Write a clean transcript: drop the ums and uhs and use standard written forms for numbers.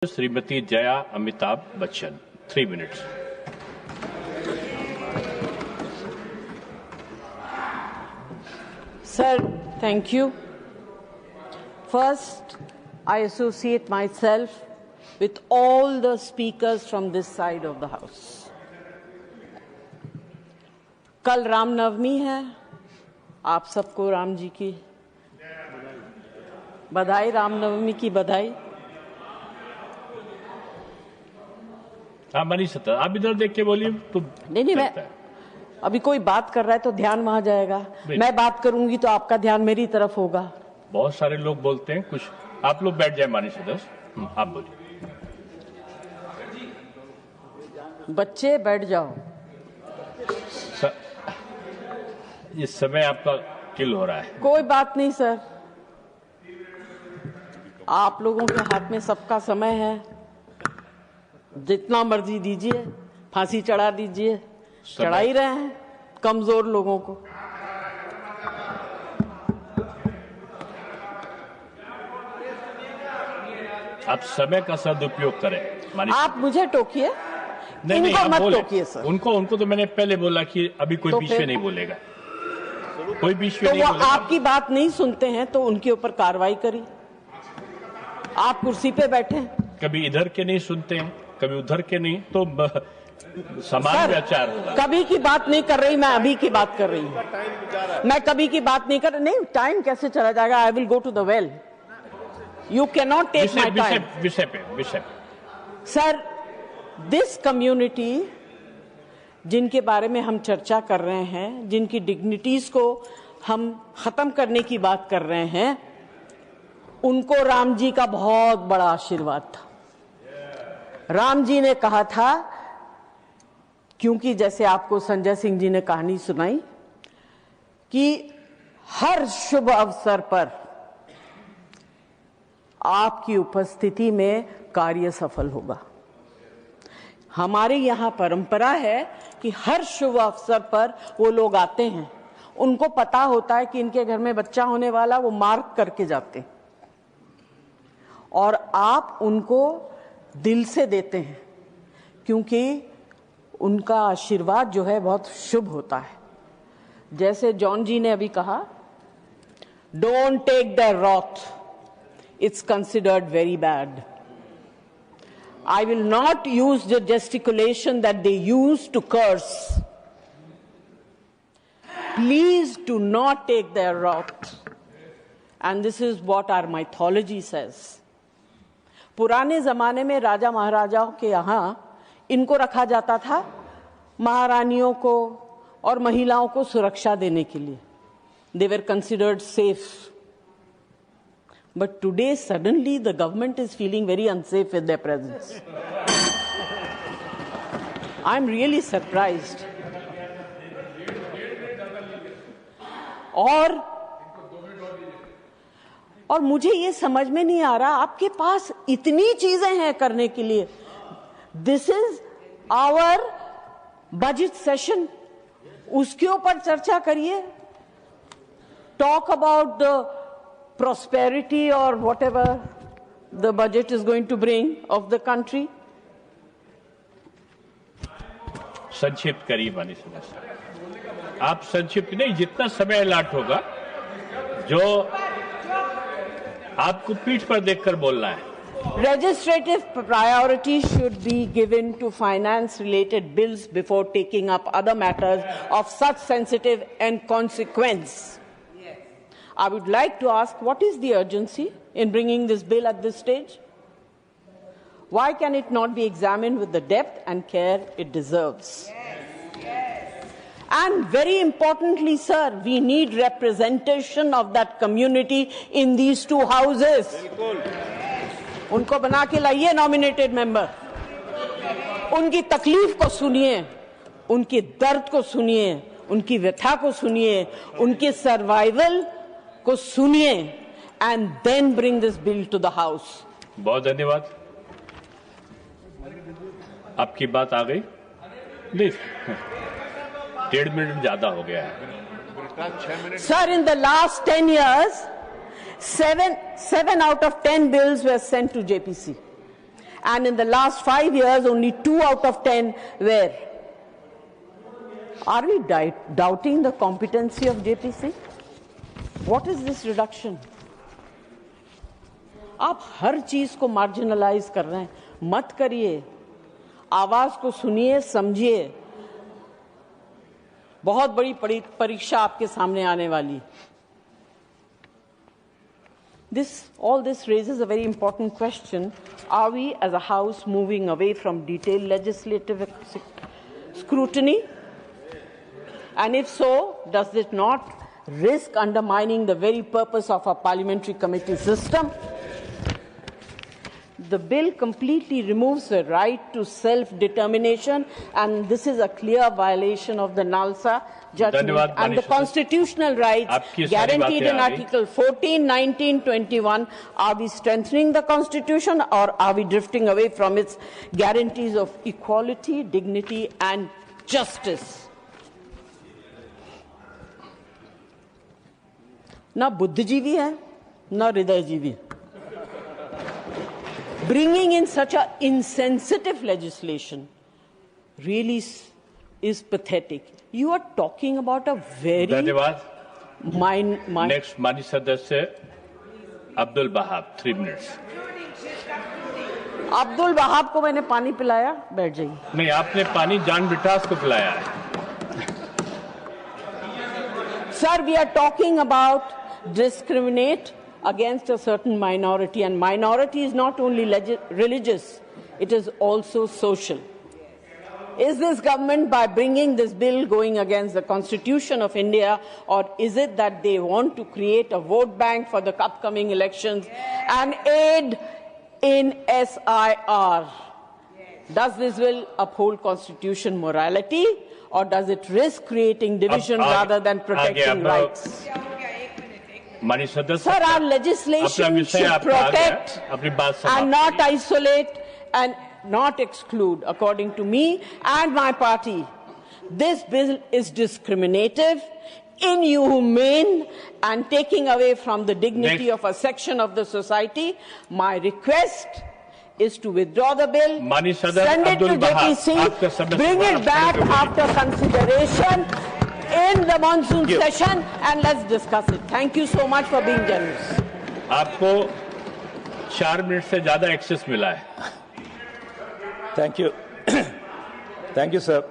Shrimati Jaya Amitabh Bachchan 3 minutes। Sir, thank you. First, I associate myself with all the speakers from this side of the House. कल रामनवमी है, आप सबको राम जी की बधाई, रामनवमी की बधाई। हाँ बनी सत्ता, आप इधर देख के बोलिए तो नहीं मैं अभी कोई बात कर रहा है तो ध्यान वहां जाएगा, मैं बात करूंगी तो आपका ध्यान मेरी तरफ होगा। बहुत सारे लोग बोलते हैं, कुछ आप लोग बैठ जाए मानी सदस्य, आप बोलिए। बच्चे बैठ जाओ। इस समय आपका किल हो रहा है। कोई बात नहीं सर, आप लोगों के हाथ में सबका समय है, जितना मर्जी दीजिए, फांसी चढ़ा दीजिए, चढ़ा ही रहे हैं कमजोर लोगों को। आप समय का सदुपयोग करें। आप मुझे टोकिए, नहीं, मत टोकिए सर। उनको तो मैंने पहले बोला कि अभी कोई बीच में नहीं बोलेगा, कोई बीच में तो नहीं वो बोलेगा। आपकी बात नहीं सुनते हैं तो उनके ऊपर कार्रवाई करी। आप कुर्सी पे बैठे, कभी इधर के नहीं सुनते हैं, कभी उधर के नहीं, तो समाज में आचार होगा। कभी की बात नहीं कर रही, मैं अभी की बात कर रही हूँ। मैं कभी की बात नहीं कर रही। नहीं, टाइम कैसे चला जाएगा? I will go to the well, you can not take my time. विषय पे सर, दिस कम्युनिटी जिनके बारे में हम चर्चा कर रहे हैं, जिनकी डिग्निटीज को हम खत्म करने की बात कर रहे हैं, उनको राम जी का बहुत बड़ा आशीर्वाद था। राम जी ने कहा था, क्योंकि जैसे आपको संजय सिंह जी ने कहानी सुनाई कि हर शुभ अवसर पर आपकी उपस्थिति में कार्य सफल होगा। हमारे यहां परंपरा है कि हर शुभ अवसर पर वो लोग आते हैं, उनको पता होता है कि इनके घर में बच्चा होने वाला, वो मार्क करके जाते हैं और आप उनको दिल से देते हैं, क्योंकि उनका आशीर्वाद जो है बहुत शुभ होता है। जैसे जॉन जी ने अभी कहा, don't take the wrath, it's considered very bad. I will not use the gesticulation that they use to curse. Please do not take their wrath. And this is what our mythology says. पुराने जमाने में राजा महाराजाओं के यहाँ इनको रखा जाता था, महारानियों को और महिलाओं को सुरक्षा देने के लिए। They were considered safe. But today, suddenly, the government is feeling very unsafe with their presence. I'm really surprised. और मुझे ये समझ में नहीं आ रहा, आपके पास इतनी चीजें हैं करने के लिए। This is our budget session. उसके ऊपर चर्चा करिए. Talk about the prosperity or whatever the budget is going to bring of the country. संक्षिप्त करिए मानी सदस्य, आप संक्षिप्त नहीं, जितना समय अलाट होगा, जो आपको पीठ पर देखकर बोलना है। Legislative priority should be given to finance-related bills before taking up other matters of such sensitive and consequence. I would like to ask, what is the urgency in bringing this bill at this stage? Why can it not be examined with the depth and care it deserves? And very importantly, sir, we need representation of that community in these two houses. उनको बना के लाइए nominated member. उनकी तकलीफ को सुनिए, उनकी दर्द को सुनिए, उनकी व्यथा को सुनिए, उनकी सर्वाइवल को सुनिए, and then bring this bill to the house. बहुत धन्यवाद, आपकी बात आ गई। नहीं, 1.5 मिनट ज्यादा हो गया है। Sir, in the last 10 years, Seven out of 10 bills were sent to JPC. and in the last 5 years, only 2 out of 10 were. Are we doubting the competency of JPC? What is this reduction? आप हर चीज को marginalise कर रहे हैं, मत करिए, आवाज को सुनिए, समझिए। बहुत बड़ी परीक्षा आपके सामने आने वाली। All this raises a very important question. Are we as a House moving away from detailed legislative scrutiny? And if so, does it not risk undermining the very purpose of our parliamentary committee system? The bill completely removes the right to self-determination, and this is a clear violation of the NALSA judgment and the constitutional rights guaranteed in Article 14, 19, 21. Are we strengthening the Constitution, or are we drifting away from its guarantees of equality, dignity, and justice? ना बुद्धिजीवी है, ना हृदयजीवी। Bringing in such an insensitive legislation really is pathetic. You are talking about a very धन्यवाद। Next, माननीय सदस्य Abdul बहाब, 3 minutes। Abdul बहाब को मैंने पानी पिलाया, बैठ जाइए। नहीं, आपने पानी जान बिटास को पिलाया है। Sir, we are talking about discriminate against a certain minority, and minority is not only religious, it is also social. Is this government, by bringing this bill, going against the Constitution of India, or is it that they want to create a vote bank for the upcoming elections and aid in SIR? Does this bill uphold Constitution morality, or does it risk creating division rather than protecting rights? Sir, our legislation should protect and not isolate and not exclude. According to me and my party, this bill is discriminative, inhumane, and taking away from the dignity of a section of the society. My request is to withdraw the bill, send it to JPC, bring it back after consideration in the monsoon session, and let's discuss it. Thank you so much for being generous. आपको 4 minute से ज्यादा access मिला है। Thank you. Thank you, sir.